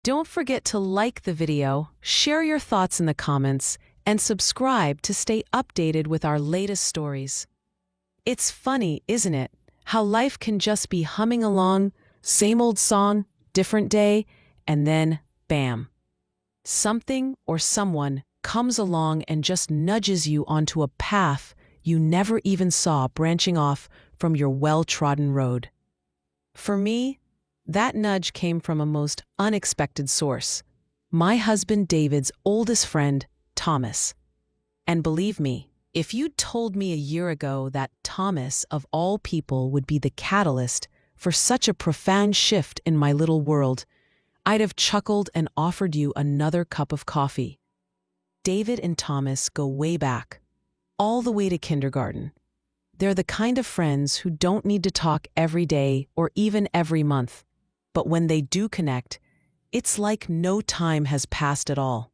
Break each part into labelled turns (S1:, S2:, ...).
S1: Don't forget to like the video, share your thoughts in the comments, and subscribe to stay updated with our latest stories. It's funny, isn't it, how life can just be humming along, same old song, different day, and then, bam. Something or someone comes along and just nudges you onto a path you never even saw branching off from your well-trodden road. For me, that nudge came from a most unexpected source. My husband David's oldest friend, Thomas. And believe me, if you'd told me a year ago that Thomas, of all people, would be the catalyst for such a profound shift in my little world, I'd have chuckled and offered you another cup of coffee. David and Thomas go way back, all the way to kindergarten. They're the kind of friends who don't need to talk every day or even every month. But when they do connect, it's like no time has passed at all.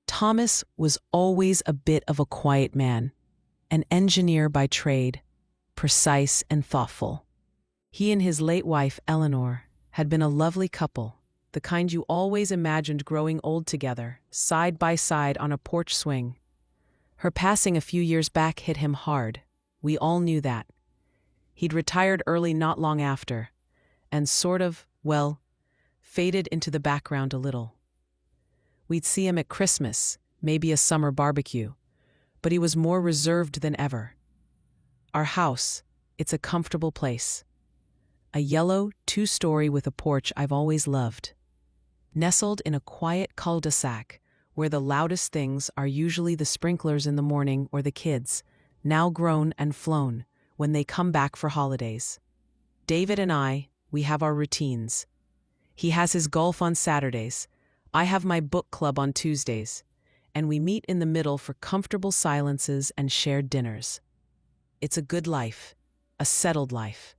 S1: Thomas was always a bit of a quiet man, an engineer by trade, precise and thoughtful. He and his late wife, Eleanor, had been a lovely couple, the kind you always imagined growing old together, side by side on a porch swing. Her passing a few years back hit him hard. We all knew that. He'd retired early not long after, and faded into the background a little. We'd see him at Christmas, maybe a summer barbecue, but he was more reserved than ever. Our house, it's a comfortable place. A yellow two-story with a porch I've always loved. Nestled in a quiet cul-de-sac where the loudest things are usually the sprinklers in the morning or the kids, now grown and flown, when they come back for holidays. David and I, we have our routines. He has his golf on Saturdays, I have my book club on Tuesdays, and we meet in the middle for comfortable silences and shared dinners. It's a good life, a settled life.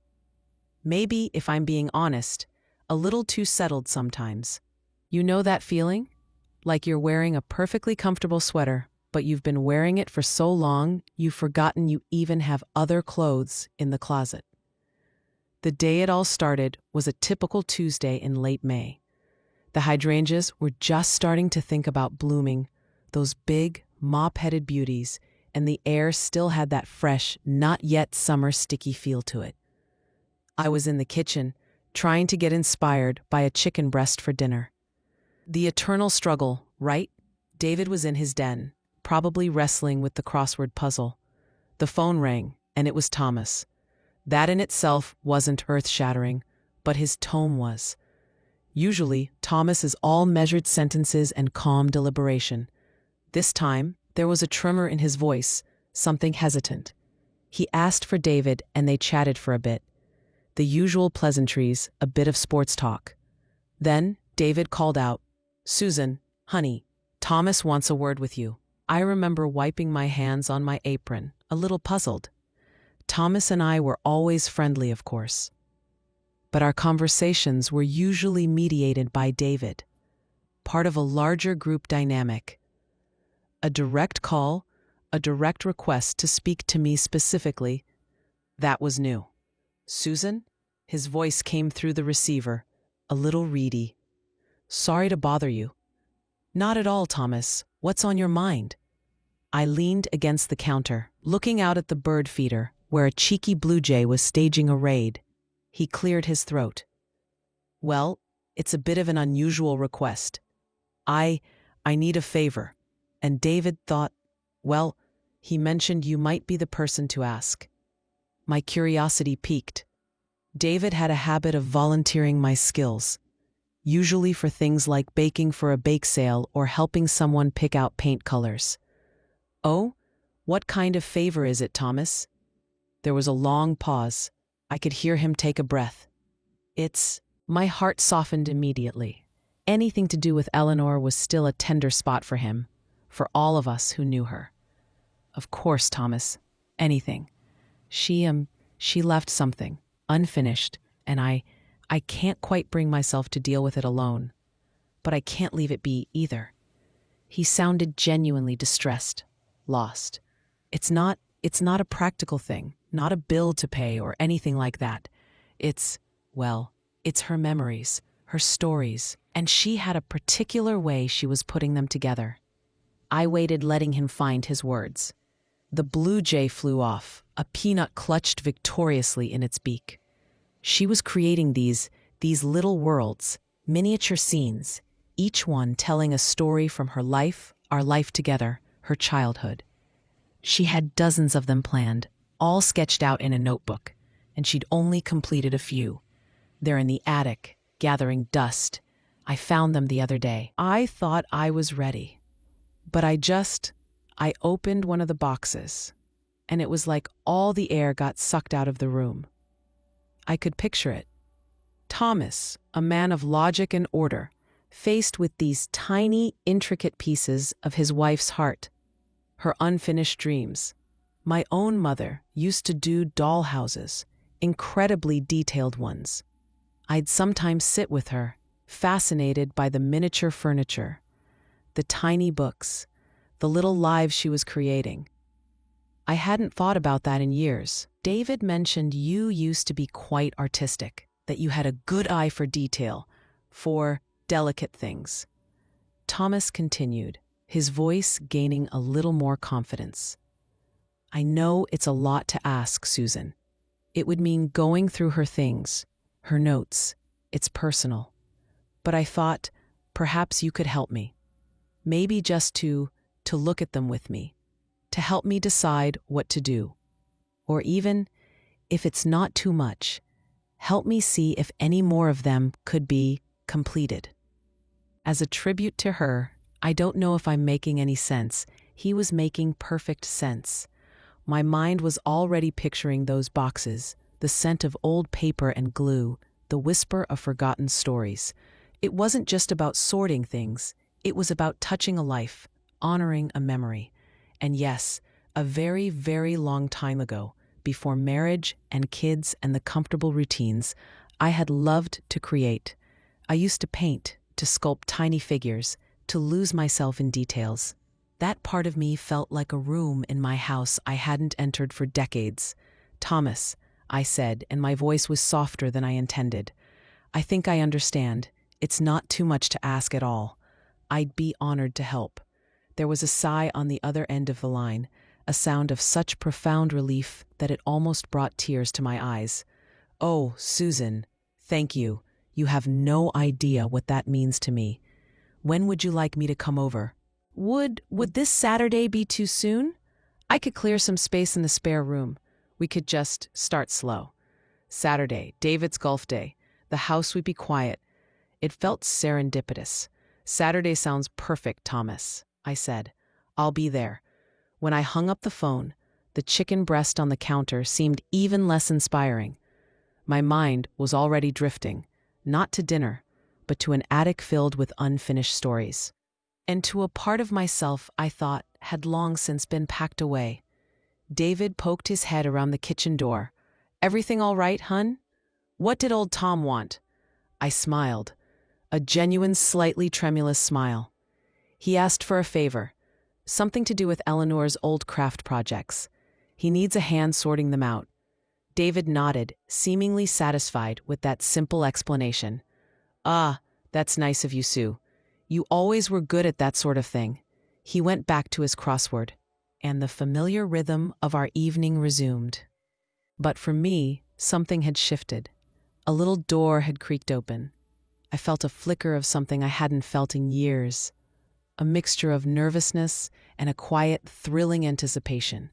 S1: Maybe, if I'm being honest, a little too settled sometimes. You know that feeling? Like you're wearing a perfectly comfortable sweater, but you've been wearing it for so long you've forgotten you even have other clothes in the closet. The day it all started was a typical Tuesday in late May. The hydrangeas were just starting to think about blooming, those big, mop-headed beauties, and the air still had that fresh, not-yet summer sticky feel to it. I was in the kitchen, trying to get inspired by a chicken breast for dinner. The eternal struggle, right? David was in his den, probably wrestling with the crossword puzzle. The phone rang, and it was Thomas. That in itself wasn't earth-shattering, but his tone was. Usually, Thomas is all measured sentences and calm deliberation. This time, there was a tremor in his voice, something hesitant. He asked for David, and they chatted for a bit. The usual pleasantries, a bit of sports talk. Then, David called out, "Susan, honey, Thomas wants a word with you." I remember wiping my hands on my apron, a little puzzled. Thomas and I were always friendly, of course. But our conversations were usually mediated by David, part of a larger group dynamic. A direct call, a direct request to speak to me specifically, that was new. "Susan?" His voice came through the receiver, a little reedy. "Sorry to bother you." "Not at all, Thomas. What's on your mind?" I leaned against the counter, looking out at the bird feeder, where a cheeky blue jay was staging a raid. He cleared his throat. "Well, it's a bit of an unusual request. I need a favor." And David thought, well, he mentioned you might be the person to ask. My curiosity piqued. David had a habit of volunteering my skills, usually for things like baking for a bake sale or helping someone pick out paint colors. "Oh, what kind of favor is it, Thomas?" There was a long pause. I could hear him take a breath. My heart softened immediately. Anything to do with Eleanor was still a tender spot for him, for all of us who knew her. "Of course, Thomas. Anything. She left something, unfinished, and I can't quite bring myself to deal with it alone. But I can't leave it be, either." He sounded genuinely distressed, lost. It's not a practical thing, not a bill to pay or anything like that. It's her memories, her stories, and she had a particular way she was putting them together. I waited, letting him find his words. The blue jay flew off, a peanut clutched victoriously in its beak. She was creating these little worlds, miniature scenes, each one telling a story from her life, our life together, her childhood. She had dozens of them planned, all sketched out in a notebook, and she'd only completed a few. They're in the attic, gathering dust. I found them the other day. I thought I was ready. But I opened one of the boxes, and it was like all the air got sucked out of the room. I could picture it. Thomas, a man of logic and order, faced with these tiny, intricate pieces of his wife's heart, her unfinished dreams. My own mother used to do doll houses, incredibly detailed ones. I'd sometimes sit with her, fascinated by the miniature furniture, the tiny books, the little lives she was creating. I hadn't thought about that in years. David mentioned you used to be quite artistic, that you had a good eye for detail, for delicate things. Thomas continued, his voice gaining a little more confidence. I know it's a lot to ask, Susan. It would mean going through her things, her notes. It's personal. But I thought, perhaps you could help me. Maybe just to look at them with me, to help me decide what to do. Or even, if it's not too much, help me see if any more of them could be completed. As a tribute to her, I don't know if I'm making any sense. He was making perfect sense. My mind was already picturing those boxes, the scent of old paper and glue, the whisper of forgotten stories. It wasn't just about sorting things. It was about touching a life, honoring a memory. And yes, a very, very long time ago, before marriage and kids and the comfortable routines, I had loved to create. I used to paint, to sculpt tiny figures, to lose myself in details. That part of me felt like a room in my house I hadn't entered for decades. Thomas, I said, and my voice was softer than I intended. I think I understand. It's not too much to ask at all. I'd be honored to help. There was a sigh on the other end of the line, a sound of such profound relief that it almost brought tears to my eyes. Oh, Susan, thank you. You have no idea what that means to me. When would you like me to come over? Would this Saturday be too soon? I could clear some space in the spare room. We could just start slow. Saturday, David's golf day. The house would be quiet. It felt serendipitous. Saturday sounds perfect, Thomas, I said. I'll be there. When I hung up the phone, the chicken breast on the counter seemed even less inspiring. My mind was already drifting, not to dinner, but to an attic filled with unfinished stories. And to a part of myself I thought had long since been packed away. David poked his head around the kitchen door. Everything all right, hun? What did old Tom want? I smiled, a genuine, slightly tremulous smile. He asked for a favor, something to do with Eleanor's old craft projects. He needs a hand sorting them out. David nodded, seemingly satisfied with that simple explanation. Ah, that's nice of you, Sue. You always were good at that sort of thing. He went back to his crossword, and the familiar rhythm of our evening resumed. But for me, something had shifted. A little door had creaked open. I felt a flicker of something I hadn't felt in years, a mixture of nervousness and a quiet, thrilling anticipation.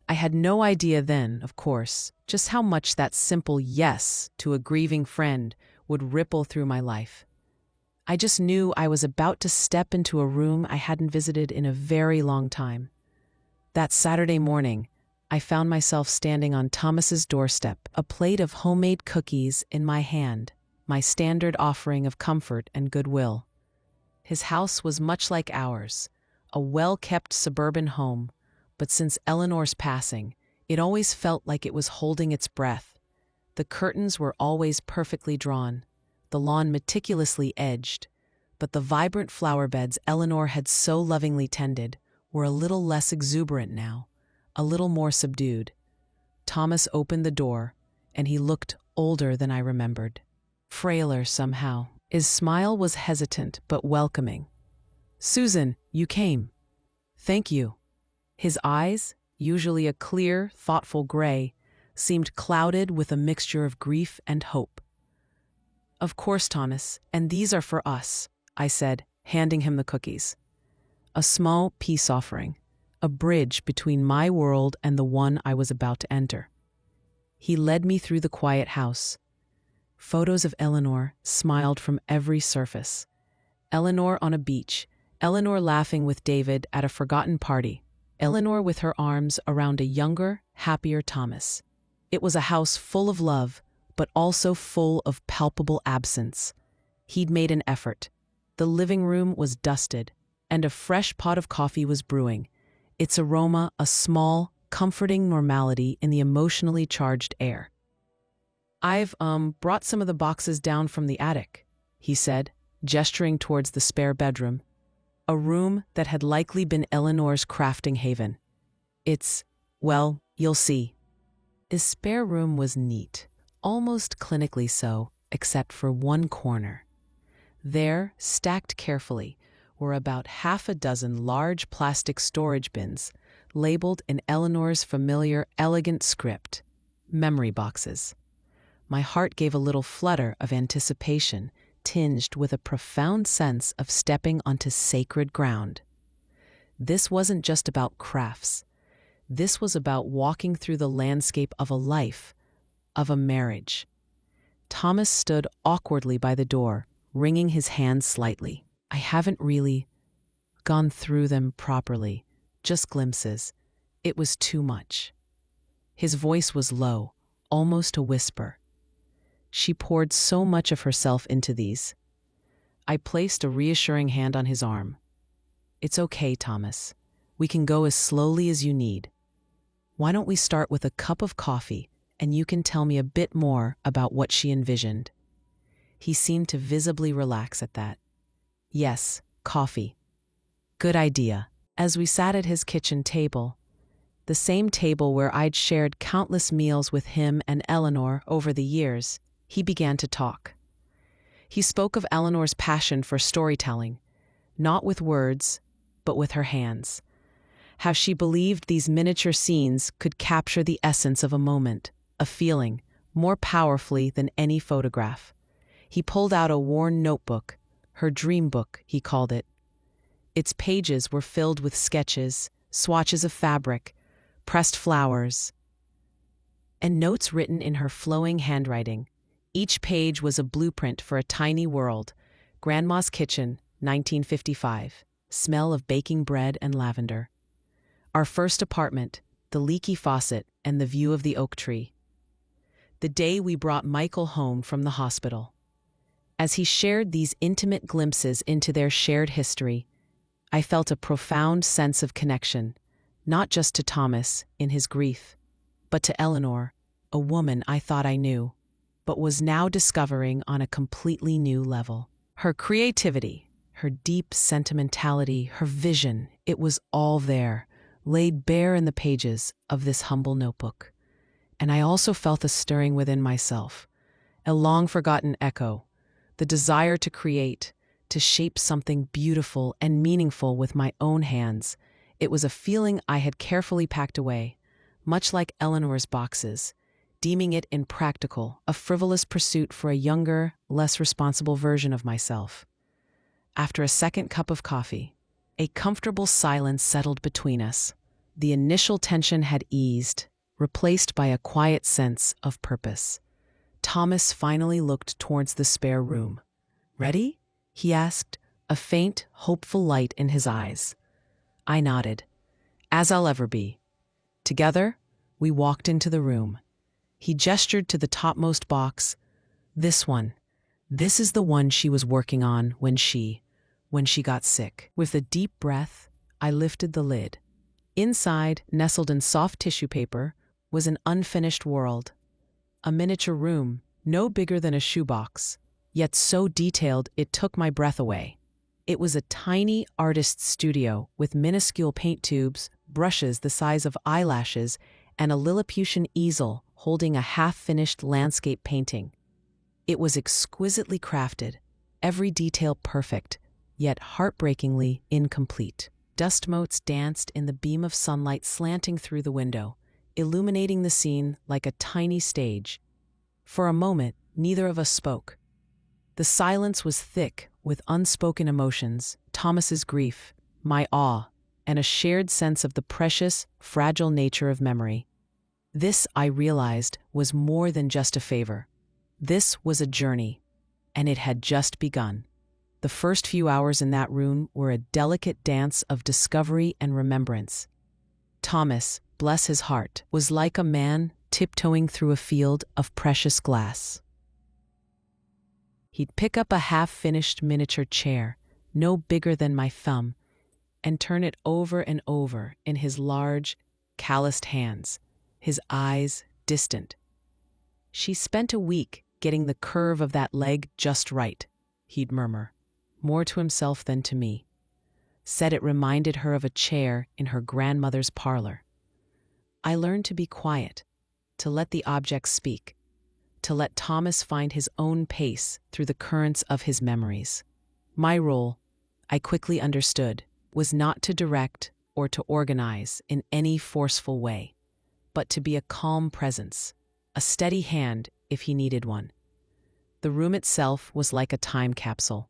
S1: I had no idea then, of course, just how much that simple yes to a grieving friend would ripple through my life. I just knew I was about to step into a room I hadn't visited in a very long time. That Saturday morning, I found myself standing on Thomas's doorstep, a plate of homemade cookies in my hand, my standard offering of comfort and goodwill. His house was much like ours, a well-kept suburban home, but since Eleanor's passing, it always felt like it was holding its breath. The curtains were always perfectly drawn, the lawn meticulously edged, but the vibrant flower beds Eleanor had so lovingly tended were a little less exuberant now, a little more subdued. Thomas opened the door, and he looked older than I remembered, frailer somehow. His smile was hesitant but welcoming. "Susan, you came. Thank you." His eyes, usually a clear, thoughtful gray, seemed clouded with a mixture of grief and hope. "Of course, Thomas, and these are for us," I said, handing him the cookies. A small peace offering, a bridge between my world and the one I was about to enter. He led me through the quiet house. Photos of Eleanor smiled from every surface. Eleanor on a beach, Eleanor laughing with David at a forgotten party, Eleanor with her arms around a younger, happier Thomas. It was a house full of love, but also full of palpable absence. He'd made an effort. The living room was dusted, and a fresh pot of coffee was brewing, its aroma a small, comforting normality in the emotionally charged air. "I've brought some of the boxes down from the attic," he said, gesturing towards the spare bedroom, a room that had likely been Eleanor's crafting haven. Well, you'll see." His spare room was neat, almost clinically so, except for one corner. There, stacked carefully, were about half a dozen large plastic storage bins, labeled in Eleanor's familiar, elegant script, memory boxes. My heart gave a little flutter of anticipation, tinged with a profound sense of stepping onto sacred ground. This wasn't just about crafts. This was about walking through the landscape of a life, of a marriage. Thomas stood awkwardly by the door, wringing his hands slightly. "I haven't really gone through them properly, just glimpses. It was too much." His voice was low, almost a whisper. She poured so much of herself into these. I placed a reassuring hand on his arm. "It's okay, Thomas. We can go as slowly as you need. Why don't we start with a cup of coffee, and you can tell me a bit more about what she envisioned?" He seemed to visibly relax at that. "Yes, coffee. Good idea." As we sat at his kitchen table, the same table where I'd shared countless meals with him and Eleanor over the years, he began to talk. He spoke of Eleanor's passion for storytelling, not with words, but with her hands. How she believed these miniature scenes could capture the essence of a moment, a feeling, more powerfully than any photograph. He pulled out a worn notebook, her dream book, he called it. Its pages were filled with sketches, swatches of fabric, pressed flowers, and notes written in her flowing handwriting. Each page was a blueprint for a tiny world. Grandma's kitchen, 1955. Smell of baking bread and lavender. Our first apartment, the leaky faucet and the view of the oak tree. The day we brought Michael home from the hospital. As he shared these intimate glimpses into their shared history, I felt a profound sense of connection, not just to Thomas in his grief, but to Eleanor, a woman I thought I knew, but was now discovering on a completely new level. Her creativity, her deep sentimentality, her vision, it was all there, laid bare in the pages of this humble notebook. And I also felt a stirring within myself, a long-forgotten echo, the desire to create, to shape something beautiful and meaningful with my own hands. It was a feeling I had carefully packed away, much like Eleanor's boxes, deeming it impractical, a frivolous pursuit for a younger, less responsible version of myself. After a second cup of coffee, a comfortable silence settled between us. The initial tension had eased, replaced by a quiet sense of purpose. Thomas finally looked towards the spare room. "Ready?" he asked, a faint, hopeful light in his eyes. I nodded. "As I'll ever be." Together, we walked into the room. He gestured to the topmost box. "This one. This is the one she was working on when she got sick." With a deep breath, I lifted the lid. Inside, nestled in soft tissue paper, was an unfinished world. A miniature room, no bigger than a shoebox, yet so detailed it took my breath away. It was a tiny artist's studio with minuscule paint tubes, brushes the size of eyelashes, and a Lilliputian easel holding a half-finished landscape painting. It was exquisitely crafted, every detail perfect, yet heartbreakingly incomplete. Dust motes danced in the beam of sunlight slanting through the window, illuminating the scene like a tiny stage. For a moment, neither of us spoke. The silence was thick with unspoken emotions, Thomas's grief, my awe, and a shared sense of the precious, fragile nature of memory. This, I realized, was more than just a favor. This was a journey, and it had just begun. The first few hours in that room were a delicate dance of discovery and remembrance. Thomas, bless his heart, was like a man tiptoeing through a field of precious glass. He'd pick up a half-finished miniature chair, no bigger than my thumb, and turn it over and over in his large, calloused hands, his eyes distant. "She spent a week getting the curve of that leg just right," he'd murmur, more to himself than to me. Said it reminded her of a chair in her grandmother's parlor. I learned to be quiet, to let the objects speak, to let Thomas find his own pace through the currents of his memories. My role, I quickly understood, was not to direct or to organize in any forceful way, but to be a calm presence, a steady hand if he needed one. The room itself was like a time capsule.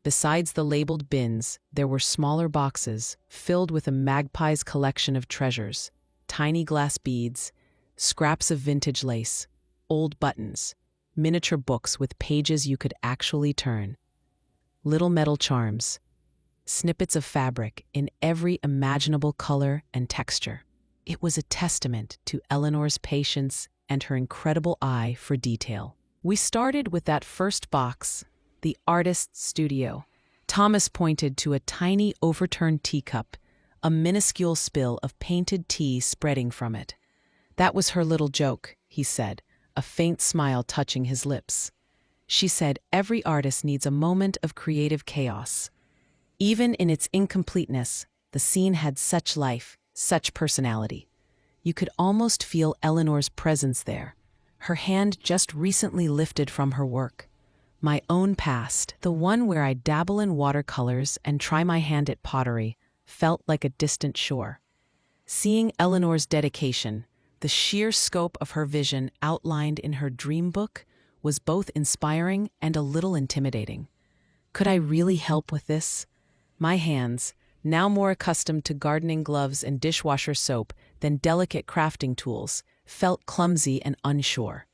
S1: Besides the labeled bins, there were smaller boxes filled with a magpie's collection of treasures, tiny glass beads, scraps of vintage lace, old buttons, miniature books with pages you could actually turn, little metal charms, snippets of fabric in every imaginable color and texture. It was a testament to Eleanor's patience and her incredible eye for detail. We started with that first box, the artist's studio. Thomas pointed to a tiny overturned teacup, a minuscule spill of painted tea spreading from it. "That was her little joke," he said, a faint smile touching his lips. "She said every artist needs a moment of creative chaos. Even in its incompleteness, the scene had such life, such personality. You could almost feel Eleanor's presence there, her hand just recently lifted from her work. My own past, the one where I dabble in watercolors and try my hand at pottery, felt like a distant shore. Seeing Eleanor's dedication, the sheer scope of her vision outlined in her dream book, was both inspiring and a little intimidating. Could I really help with this? My hands, now more accustomed to gardening gloves and dishwasher soap than delicate crafting tools, felt clumsy and unsure.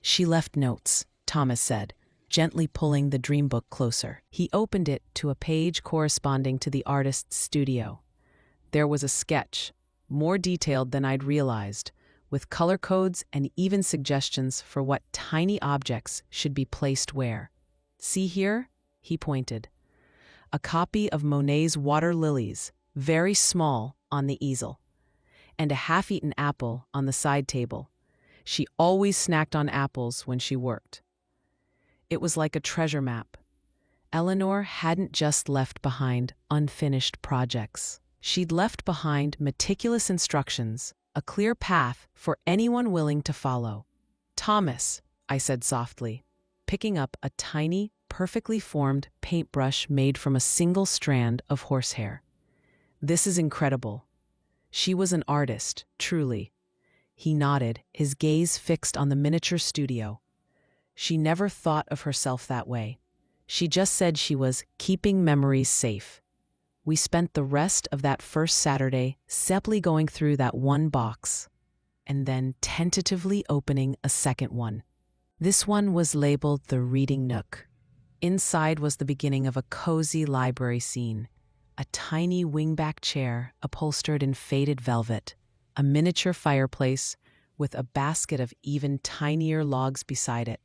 S1: "She left notes," Thomas said, gently pulling the dream book closer. He opened it to a page corresponding to the artist's studio. There was a sketch, more detailed than I'd realized, with color codes and even suggestions for what tiny objects should be placed where. "See here?" he pointed. A copy of Monet's Water Lilies, very small, on the easel, and a half-eaten apple on the side table. She always snacked on apples when she worked. It was like a treasure map. Eleanor hadn't just left behind unfinished projects. She'd left behind meticulous instructions, a clear path for anyone willing to follow. "Thomas," I said softly, picking up a tiny, perfectly formed paintbrush made from a single strand of horsehair. "This is incredible." She was an artist, truly. He nodded, his gaze fixed on the miniature studio. She never thought of herself that way. She just said she was keeping memories safe. We spent the rest of that first Saturday simply going through that one box, and then tentatively opening a second one. This one was labeled the Reading Nook. Inside was the beginning of a cozy library scene. A tiny wingback chair upholstered in faded velvet, a miniature fireplace with a basket of even tinier logs beside it,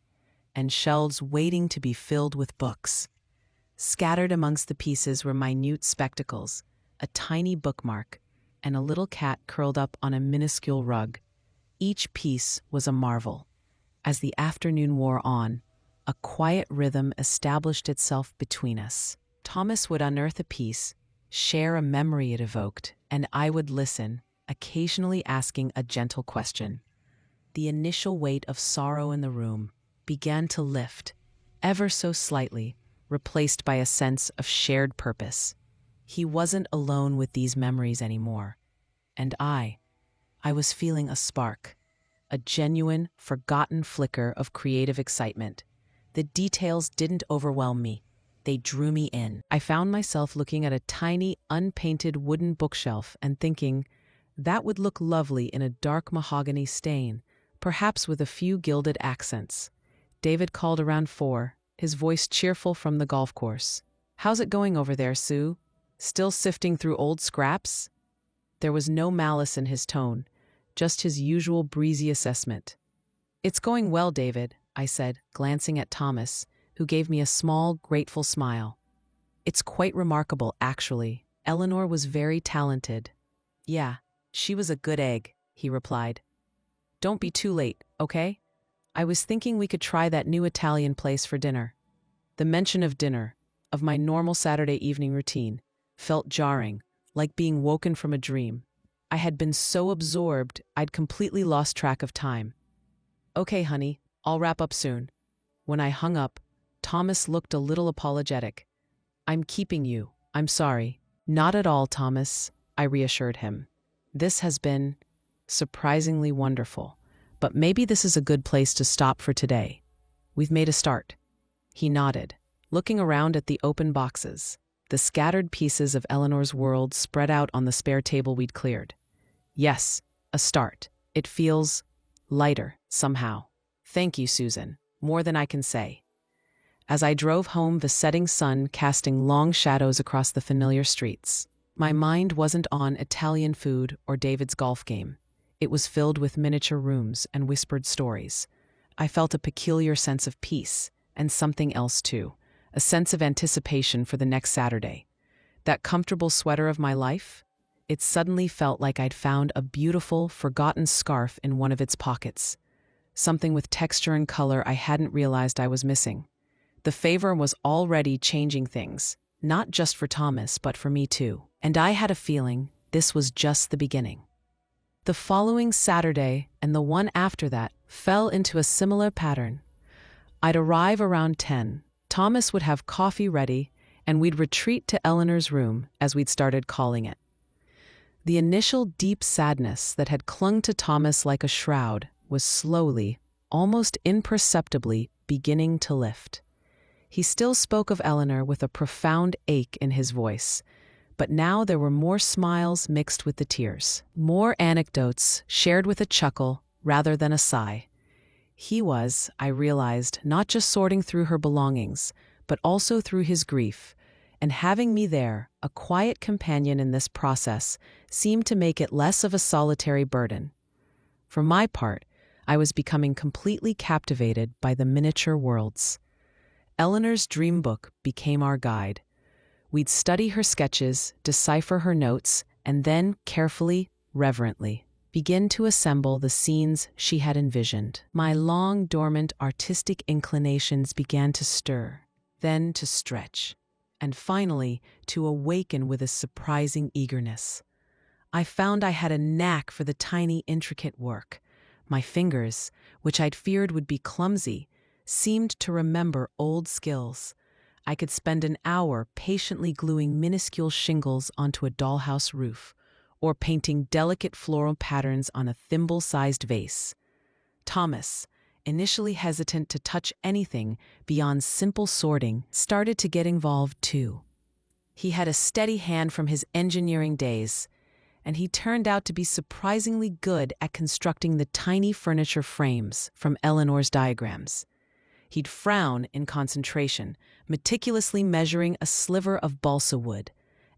S1: and shelves waiting to be filled with books. Scattered amongst the pieces were minute spectacles, a tiny bookmark, and a little cat curled up on a minuscule rug. Each piece was a marvel. As the afternoon wore on, a quiet rhythm established itself between us. Thomas would unearth a piece, share a memory it evoked, and I would listen, occasionally asking a gentle question. The initial weight of sorrow in the room began to lift, ever so slightly, replaced by a sense of shared purpose. He wasn't alone with these memories anymore. And I was feeling a spark, a genuine, forgotten flicker of creative excitement. The details didn't overwhelm me. They drew me in. I found myself looking at a tiny, unpainted wooden bookshelf and thinking, that would look lovely in a dark mahogany stain, perhaps with a few gilded accents. David called around 4, his voice cheerful from the golf course. "How's it going over there, Sue? Still sifting through old scraps?" There was no malice in his tone, just his usual breezy assessment. "It's going well, David," I said, glancing at Thomas, who gave me a small, grateful smile. "It's quite remarkable, actually. Eleanor was very talented." "Yeah, she was a good egg," he replied. "Don't be too late, okay? I was thinking we could try that new Italian place for dinner." The mention of dinner, of my normal Saturday evening routine, felt jarring, like being woken from a dream. I had been so absorbed I'd completely lost track of time. "Okay, honey, I'll wrap up soon." When I hung up, Thomas looked a little apologetic. "I'm keeping you. I'm sorry." "Not at all, Thomas," I reassured him. "This has been surprisingly wonderful, but maybe this is a good place to stop for today. We've made a start." He nodded, looking around at the open boxes, the scattered pieces of Eleanor's world spread out on the spare table we'd cleared. "Yes, a start. It feels lighter, somehow." "Thank you, Susan. More than I can say." As I drove home, the setting sun casting long shadows across the familiar streets, my mind wasn't on Italian food or David's golf game. It was filled with miniature rooms and whispered stories. I felt a peculiar sense of peace, and something else too, a sense of anticipation for the next Saturday. That comfortable sweater of my life? It suddenly felt like I'd found a beautiful, forgotten scarf in one of its pockets. Something with texture and color I hadn't realized I was missing. The favor was already changing things, not just for Thomas, but for me too. And I had a feeling this was just the beginning. The following Saturday and the one after that fell into a similar pattern. I'd arrive around 10. Thomas would have coffee ready, and we'd retreat to Eleanor's room, as we'd started calling it. The initial deep sadness that had clung to Thomas like a shroud was slowly, almost imperceptibly, beginning to lift. He still spoke of Eleanor with a profound ache in his voice, but now there were more smiles mixed with the tears, more anecdotes shared with a chuckle rather than a sigh. He was, I realized, not just sorting through her belongings, but also through his grief, and having me there, a quiet companion in this process, seemed to make it less of a solitary burden. For my part, I was becoming completely captivated by the miniature worlds. Eleanor's dream book became our guide. We'd study her sketches, decipher her notes, and then, carefully, reverently, begin to assemble the scenes she had envisioned. My long dormant artistic inclinations began to stir, then to stretch, and finally to awaken with a surprising eagerness. I found I had a knack for the tiny, intricate work. My fingers, which I'd feared would be clumsy, seemed to remember old skills. I could spend an hour patiently gluing minuscule shingles onto a dollhouse roof, or painting delicate floral patterns on a thimble-sized vase. Thomas, initially hesitant to touch anything beyond simple sorting, started to get involved too. He had a steady hand from his engineering days, and he turned out to be surprisingly good at constructing the tiny furniture frames from Eleanor's diagrams. He'd frown in concentration, meticulously measuring a sliver of balsa wood,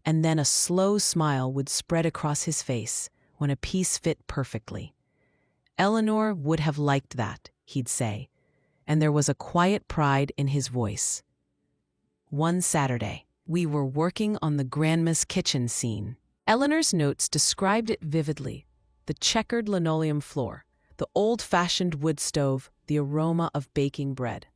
S1: and then a slow smile would spread across his face when a piece fit perfectly. Eleanor would have liked that, he'd say, and there was a quiet pride in his voice. One Saturday, we were working on the grandma's kitchen scene. Eleanor's notes described it vividly: the checkered linoleum floor, the old-fashioned wood stove, the aroma of baking bread.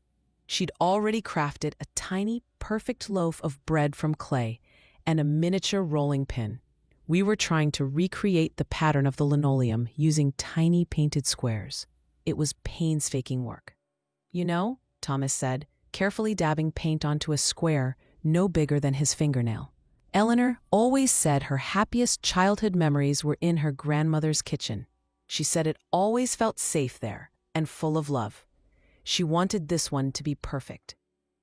S1: She'd already crafted a tiny, perfect loaf of bread from clay and a miniature rolling pin. We were trying to recreate the pattern of the linoleum using tiny painted squares. It was painstaking work. "You know," Thomas said, carefully dabbing paint onto a square no bigger than his fingernail. Eleanor always said her happiest childhood memories were in her grandmother's kitchen. She said it always felt safe there and full of love. She wanted this one to be perfect.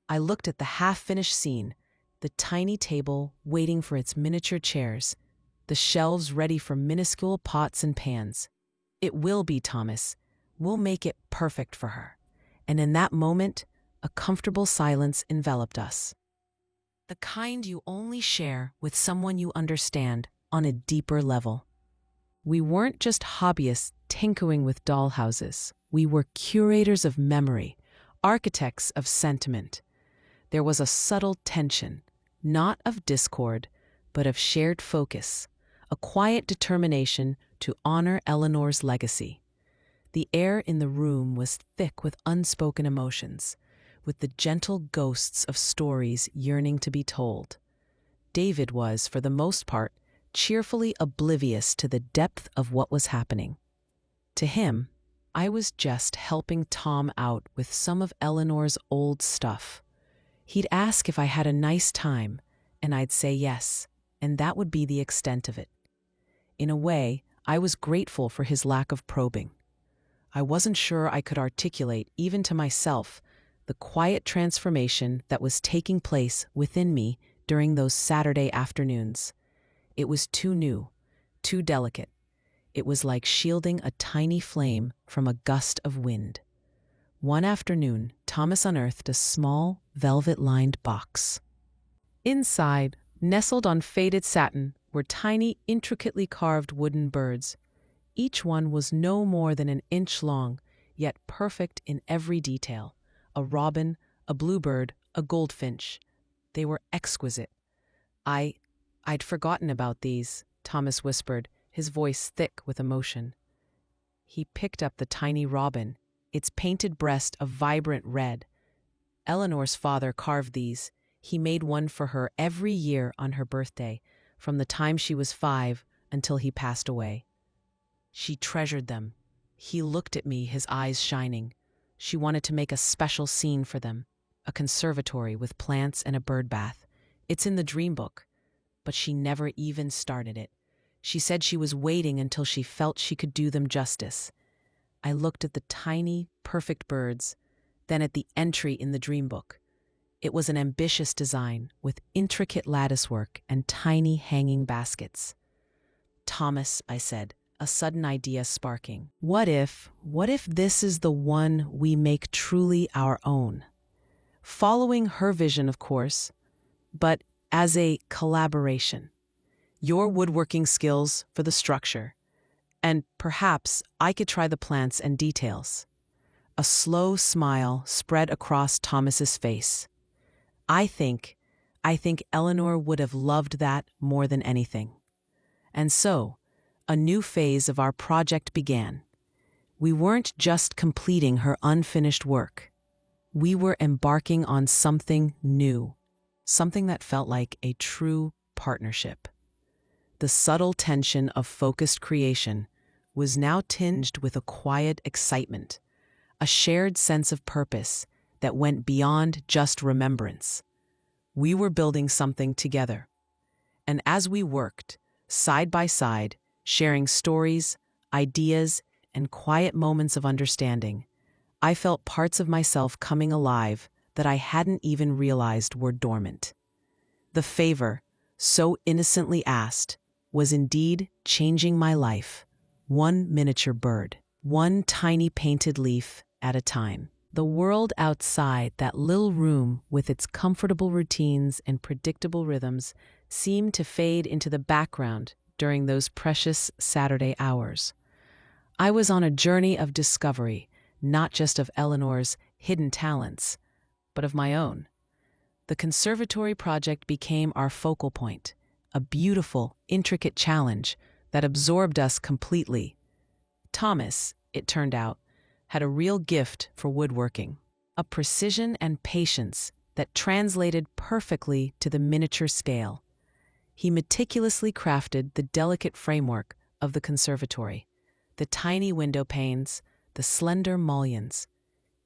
S1: I looked at the half-finished scene, the tiny table waiting for its miniature chairs, the shelves ready for minuscule pots and pans. It will be, Thomas. We'll make it perfect for her. And in that moment, a comfortable silence enveloped us. The kind you only share with someone you understand on a deeper level. We weren't just hobbyists tinkering with dollhouses. We were curators of memory, architects of sentiment. There was a subtle tension, not of discord, but of shared focus, a quiet determination to honor Eleanor's legacy. The air in the room was thick with unspoken emotions, with the gentle ghosts of stories yearning to be told. David was, for the most part, cheerfully oblivious to the depth of what was happening. To him, I was just helping Tom out with some of Eleanor's old stuff. He'd ask if I had a nice time, and I'd say yes, and that would be the extent of it. In a way, I was grateful for his lack of probing. I wasn't sure I could articulate, even to myself, the quiet transformation that was taking place within me during those Saturday afternoons. It was too new, too delicate. It was like shielding a tiny flame from a gust of wind. One afternoon, Thomas unearthed a small, velvet-lined box. Inside, nestled on faded satin, were tiny, intricately carved wooden birds. Each one was no more than an inch long, yet perfect in every detail. A robin, a bluebird, a goldfinch. They were exquisite. I'd forgotten about these, Thomas whispered, his voice thick with emotion. He picked up the tiny robin, its painted breast a vibrant red. Eleanor's father carved these. He made one for her every year on her birthday, from the time she was 5 until he passed away. She treasured them. He looked at me, his eyes shining. She wanted to make a special scene for them, a conservatory with plants and a bird bath. It's in the dream book, but she never even started it. She said she was waiting until she felt she could do them justice. I looked at the tiny, perfect birds, then at the entry in the dream book. It was an ambitious design with intricate latticework and tiny hanging baskets. Thomas, I said, a sudden idea sparking. What if this is the one we make truly our own? Following her vision, of course, but as a collaboration. Your woodworking skills for the structure, and perhaps I could try the plants and details. A slow smile spread across Thomas's face. I think Eleanor would have loved that more than anything. And so, a new phase of our project began. We weren't just completing her unfinished work. We were embarking on something new, something that felt like a true partnership. The subtle tension of focused creation was now tinged with a quiet excitement, a shared sense of purpose that went beyond just remembrance. We were building something together. And as we worked, side by side, sharing stories, ideas, and quiet moments of understanding, I felt parts of myself coming alive that I hadn't even realized were dormant. The favor, so innocently asked, was indeed changing my life, one miniature bird, one tiny painted leaf at a time. The world outside that little room with its comfortable routines and predictable rhythms seemed to fade into the background during those precious Saturday hours. I was on a journey of discovery, not just of Eleanor's hidden talents, but of my own. The conservatory project became our focal point, a beautiful, intricate challenge that absorbed us completely. Thomas, it turned out, had a real gift for woodworking, a precision and patience that translated perfectly to the miniature scale. He meticulously crafted the delicate framework of the conservatory, the tiny window panes, the slender mullions.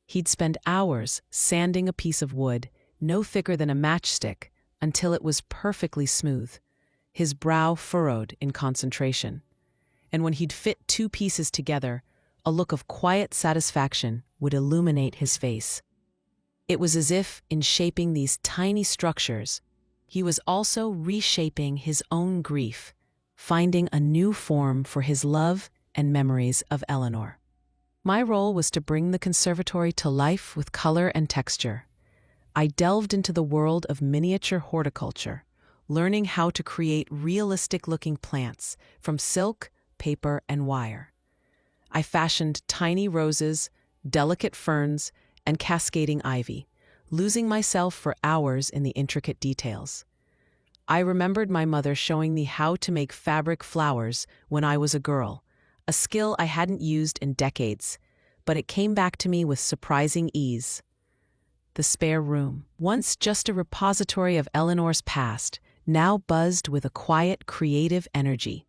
S1: He'd spend hours sanding a piece of wood, no thicker than a matchstick, until it was perfectly smooth, his brow furrowed in concentration. And when he'd fit two pieces together, a look of quiet satisfaction would illuminate his face. It was as if, in shaping these tiny structures, he was also reshaping his own grief, finding a new form for his love and memories of Eleanor. My role was to bring the conservatory to life with color and texture. I delved into the world of miniature horticulture, learning how to create realistic-looking plants from silk, paper, and wire. I fashioned tiny roses, delicate ferns, and cascading ivy, losing myself for hours in the intricate details. I remembered my mother showing me how to make fabric flowers when I was a girl, a skill I hadn't used in decades, but it came back to me with surprising ease. The spare room, once just a repository of Eleanor's past, now buzzed with a quiet, creative energy.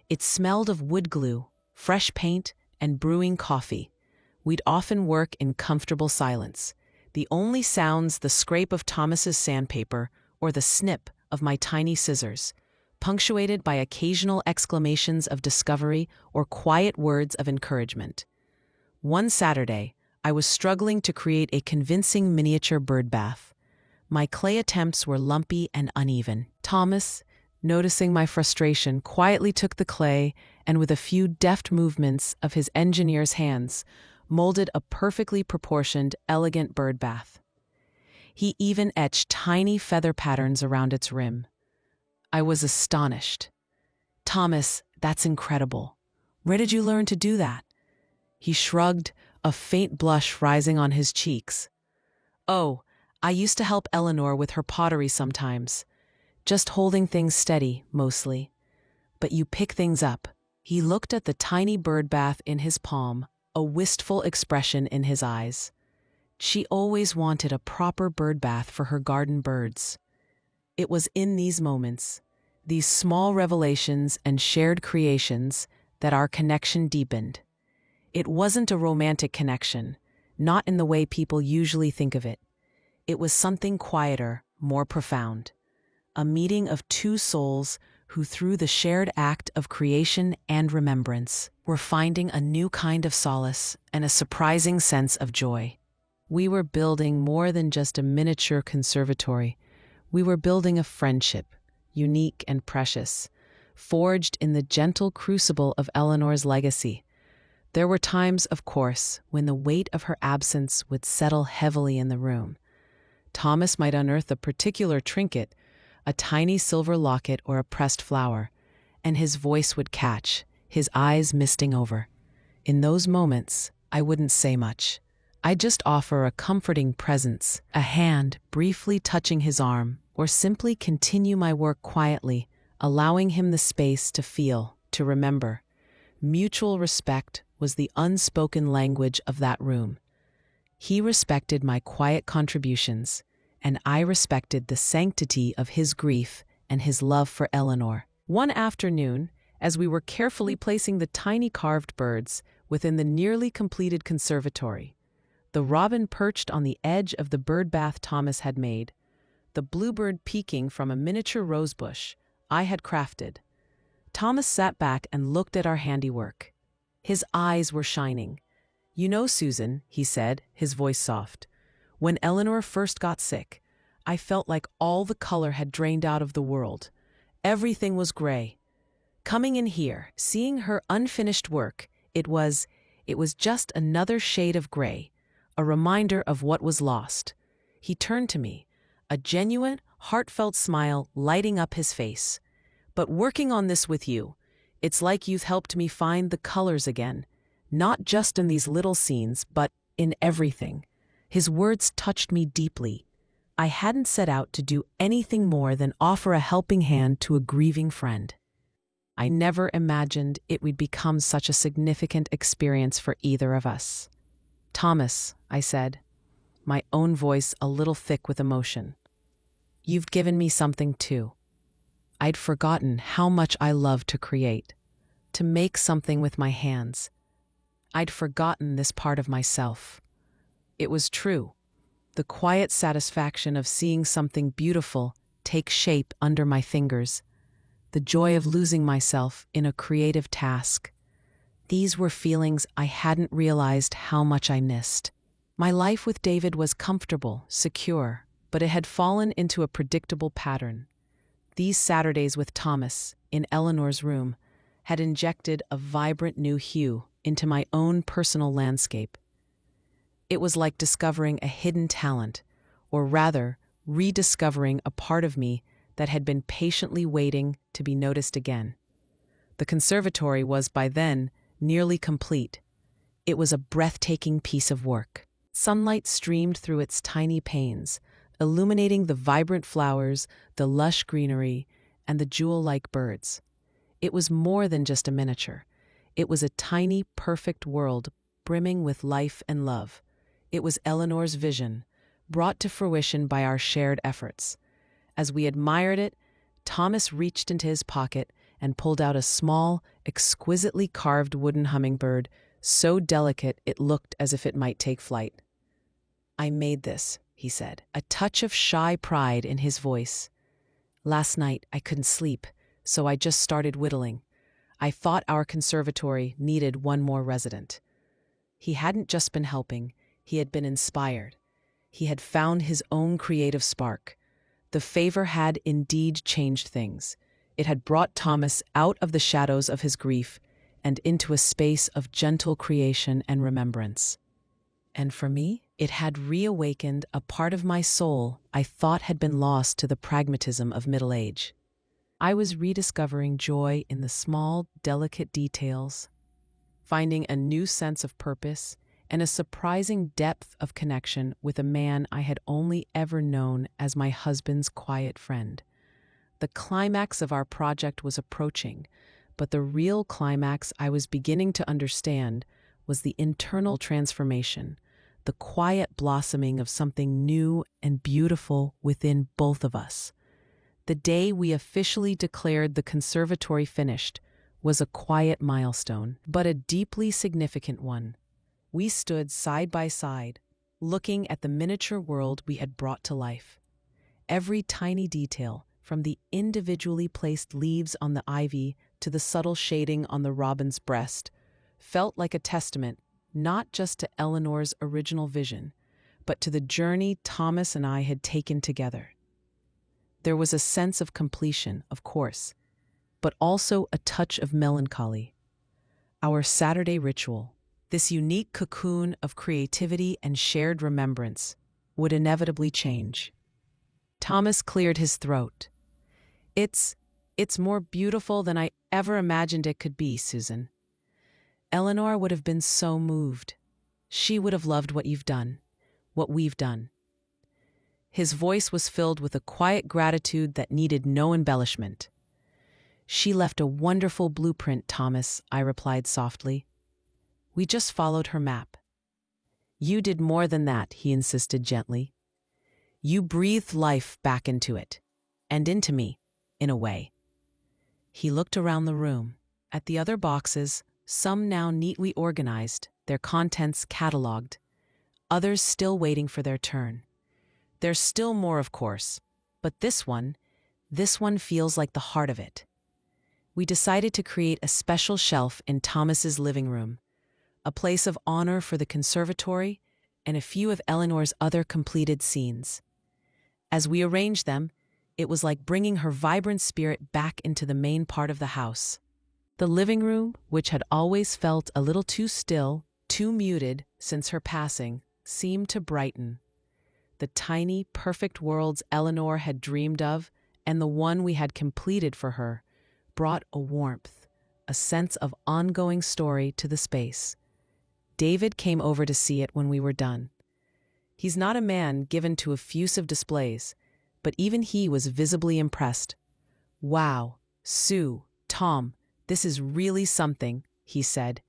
S1: It smelled of wood glue, fresh paint, and brewing coffee. We'd often work in comfortable silence, the only sounds the scrape of Thomas's sandpaper or the snip of my tiny scissors, punctuated by occasional exclamations of discovery or quiet words of encouragement. One Saturday, I was struggling to create a convincing miniature bird bath. My clay attempts were lumpy and uneven. Thomas, noticing my frustration, quietly took the clay and, with a few deft movements of his engineer's hands, molded a perfectly proportioned, elegant bird bath. He even etched tiny feather patterns around its rim. I was astonished. "Thomas, that's incredible. Where did you learn to do that?" He shrugged, a faint blush rising on his cheeks. "Oh, I used to help Eleanor with her pottery sometimes. Just holding things steady, mostly. But you pick things up." He looked at the tiny bird bath in his palm, a wistful expression in his eyes. She always wanted a proper bird bath for her garden birds. It was in these moments, these small revelations and shared creations, that our connection deepened. It wasn't a romantic connection, not in the way people usually think of it. It was something quieter, more profound. A meeting of two souls who, through the shared act of creation and remembrance, were finding a new kind of solace and a surprising sense of joy. We were building more than just a miniature conservatory. We were building a friendship, unique and precious, forged in the gentle crucible of Eleanor's legacy. There were times, of course, when the weight of her absence would settle heavily in the room. Thomas might unearth a particular trinket, a tiny silver locket or a pressed flower, and his voice would catch, his eyes misting over. In those moments, I wouldn't say much. I'd just offer a comforting presence, a hand briefly touching his arm, or simply continue my work quietly, allowing him the space to feel, to remember. Mutual respect was the unspoken language of that room. He respected my quiet contributions, and I respected the sanctity of his grief and his love for Eleanor. One afternoon, as we were carefully placing the tiny carved birds within the nearly completed conservatory, the robin perched on the edge of the bird bath Thomas had made, the bluebird peeking from a miniature rosebush I had crafted. Thomas sat back and looked at our handiwork. His eyes were shining. "You know, Susan," he said, his voice soft, "when Eleanor first got sick, I felt like all the color had drained out of the world. Everything was gray. Coming in here, seeing her unfinished work, it was just another shade of gray, a reminder of what was lost." He turned to me, a genuine, heartfelt smile lighting up his face. "But working on this with you, it's like you've helped me find the colors again, not just in these little scenes, but in everything." His words touched me deeply. I hadn't set out to do anything more than offer a helping hand to a grieving friend. I never imagined it would become such a significant experience for either of us. "Thomas," I said, my own voice a little thick with emotion, "you've given me something too." I'd forgotten how much I loved to create, to make something with my hands. I'd forgotten this part of myself. It was true. The quiet satisfaction of seeing something beautiful take shape under my fingers. The joy of losing myself in a creative task. These were feelings I hadn't realized how much I missed. My life with David was comfortable, secure, but it had fallen into a predictable pattern. These Saturdays with Thomas, in Eleanor's room, had injected a vibrant new hue into my own personal landscape. It was like discovering a hidden talent, or rather, rediscovering a part of me that had been patiently waiting to be noticed again. The conservatory was, by then, nearly complete. It was a breathtaking piece of work. Sunlight streamed through its tiny panes, illuminating the vibrant flowers, the lush greenery, and the jewel-like birds. It was more than just a miniature. It was a tiny, perfect world brimming with life and love. It was Eleanor's vision, brought to fruition by our shared efforts. As we admired it, Thomas reached into his pocket and pulled out a small, exquisitely carved wooden hummingbird, so delicate it looked as if it might take flight. "I made this," he said, a touch of shy pride in his voice. "Last night I couldn't sleep, so I just started whittling. I thought our conservatory needed one more resident." He hadn't just been helping, he had been inspired. He had found his own creative spark. The favor had indeed changed things. It had brought Thomas out of the shadows of his grief and into a space of gentle creation and remembrance. And for me, it had reawakened a part of my soul I thought had been lost to the pragmatism of middle age. I was rediscovering joy in the small, delicate details, finding a new sense of purpose and a surprising depth of connection with a man I had only ever known as my husband's quiet friend. The climax of our project was approaching, but the real climax I was beginning to understand was the internal transformation, the quiet blossoming of something new and beautiful within both of us. The day we officially declared the conservatory finished was a quiet milestone, but a deeply significant one. We stood side by side, looking at the miniature world we had brought to life. Every tiny detail, from the individually placed leaves on the ivy to the subtle shading on the robin's breast, felt like a testament not just to Eleanor's original vision, but to the journey Thomas and I had taken together. There was a sense of completion, of course, but also a touch of melancholy. Our Saturday ritual, this unique cocoon of creativity and shared remembrance, would inevitably change. Thomas cleared his throat. It's more beautiful than I ever imagined it could be, Susan. Eleanor would have been so moved. She would have loved what you've done, what we've done." His voice was filled with a quiet gratitude that needed no embellishment. "She left a wonderful blueprint, Thomas," I replied softly. "We just followed her map." "You did more than that," he insisted gently. "You breathed life back into it, and into me, in a way." He looked around the room, at the other boxes, some now neatly organized, their contents cataloged, others still waiting for their turn. "There's still more, of course, but this one feels like the heart of it." We decided to create a special shelf in Thomas's living room, a place of honor for the conservatory and a few of Eleanor's other completed scenes. As we arranged them, it was like bringing her vibrant spirit back into the main part of the house. The living room, which had always felt a little too still, too muted since her passing, seemed to brighten. The tiny, perfect worlds Eleanor had dreamed of, and the one we had completed for her, brought a warmth, a sense of ongoing story to the space. David came over to see it when we were done. He's not a man given to effusive displays, but even he was visibly impressed. "Wow, Sue, Tom, this is really something," he said,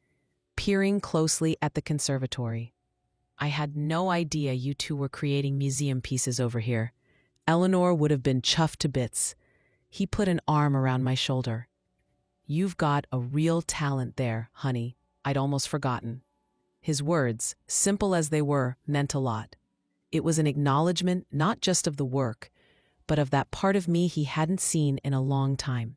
S1: peering closely at the conservatory. "I had no idea you two were creating museum pieces over here." Eleanor would have been chuffed to bits. He put an arm around my shoulder. "You've got a real talent there, honey. I'd almost forgotten." His words, simple as they were, meant a lot. It was an acknowledgement not just of the work, but of that part of me he hadn't seen in a long time.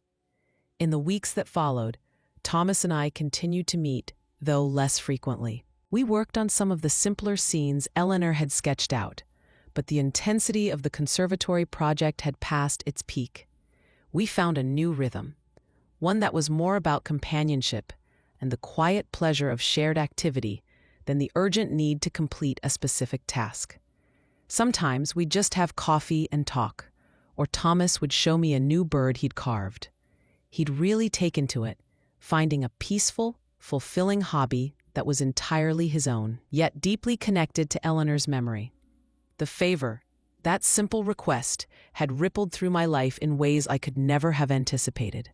S1: In the weeks that followed, Thomas and I continued to meet, though less frequently. We worked on some of the simpler scenes Eleanor had sketched out, but the intensity of the conservatory project had passed its peak. We found a new rhythm, one that was more about companionship and the quiet pleasure of shared activity than the urgent need to complete a specific task. Sometimes we'd just have coffee and talk, or Thomas would show me a new bird he'd carved. He'd really taken to it, finding a peaceful, fulfilling hobby that was entirely his own, yet deeply connected to Eleanor's memory. The favor, that simple request, had rippled through my life in ways I could never have anticipated.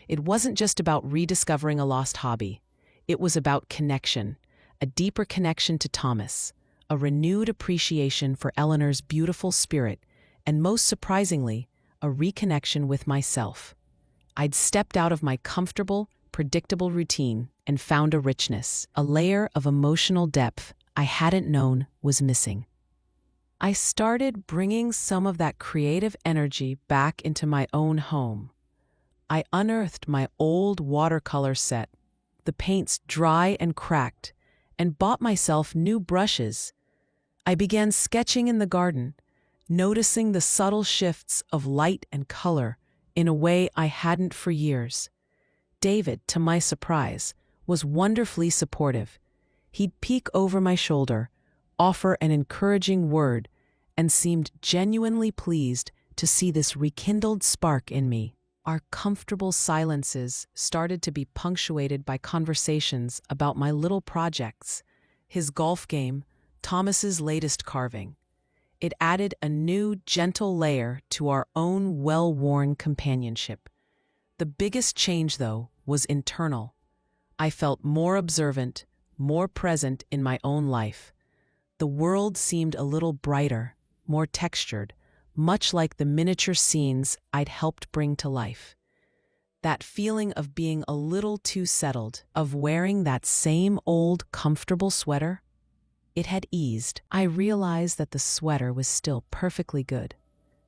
S1: It wasn't just about rediscovering a lost hobby. It was about connection, a deeper connection to Thomas, a renewed appreciation for Eleanor's beautiful spirit, and most surprisingly, a reconnection with myself. I'd stepped out of my comfortable, predictable routine and found a richness, a layer of emotional depth I hadn't known was missing. I started bringing some of that creative energy back into my own home. I unearthed my old watercolor set, the paints dry and cracked, and bought myself new brushes. I began sketching in the garden, noticing the subtle shifts of light and color in a way I hadn't for years. David, to my surprise, was wonderfully supportive. He'd peek over my shoulder, offer an encouraging word, and seemed genuinely pleased to see this rekindled spark in me. Our comfortable silences started to be punctuated by conversations about my little projects, his golf game, Thomas's latest carving. It added a new, gentle layer to our own well-worn companionship. The biggest change, though, was internal. I felt more observant, more present in my own life. The world seemed a little brighter, more textured, much like the miniature scenes I'd helped bring to life. That feeling of being a little too settled, of wearing that same old comfortable sweater, it had eased. I realized that the sweater was still perfectly good,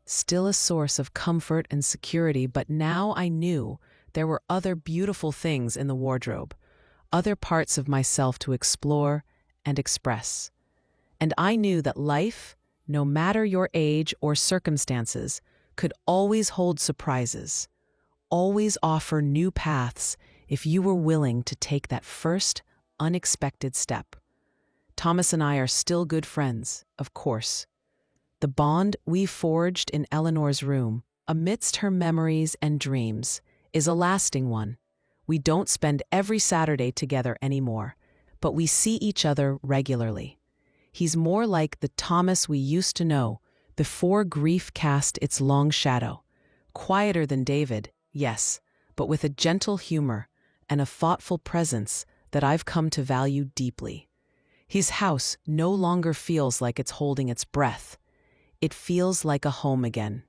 S1: still a source of comfort and security, but now I knew there were other beautiful things in the wardrobe, other parts of myself to explore and express. And I knew that life, no matter your age or circumstances, could always hold surprises, always offer new paths if you were willing to take that first, unexpected step. Thomas and I are still good friends, of course. The bond we forged in Eleanor's room, amidst her memories and dreams, is a lasting one. We don't spend every Saturday together anymore, but we see each other regularly. He's more like the Thomas we used to know before grief cast its long shadow. Quieter than David, yes, but with a gentle humor and a thoughtful presence that I've come to value deeply. His house no longer feels like it's holding its breath. It feels like a home again,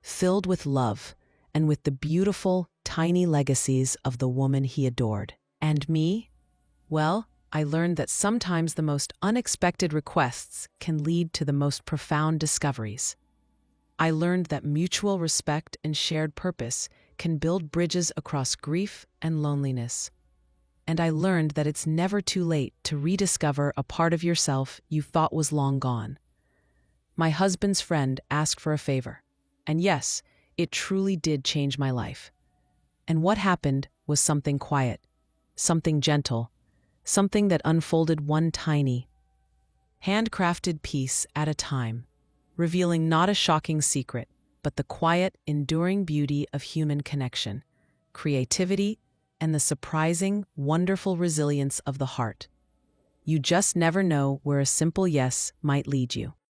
S1: filled with love and with the beautiful, tiny legacies of the woman he adored. And me? Well, I learned that sometimes the most unexpected requests can lead to the most profound discoveries. I learned that mutual respect and shared purpose can build bridges across grief and loneliness. And I learned that it's never too late to rediscover a part of yourself you thought was long gone. My husband's friend asked for a favor, and yes, it truly did change my life. And what happened was something quiet, something gentle, something that unfolded one tiny, handcrafted piece at a time, revealing not a shocking secret, but the quiet, enduring beauty of human connection, creativity, and the surprising, wonderful resilience of the heart. You just never know where a simple yes might lead you.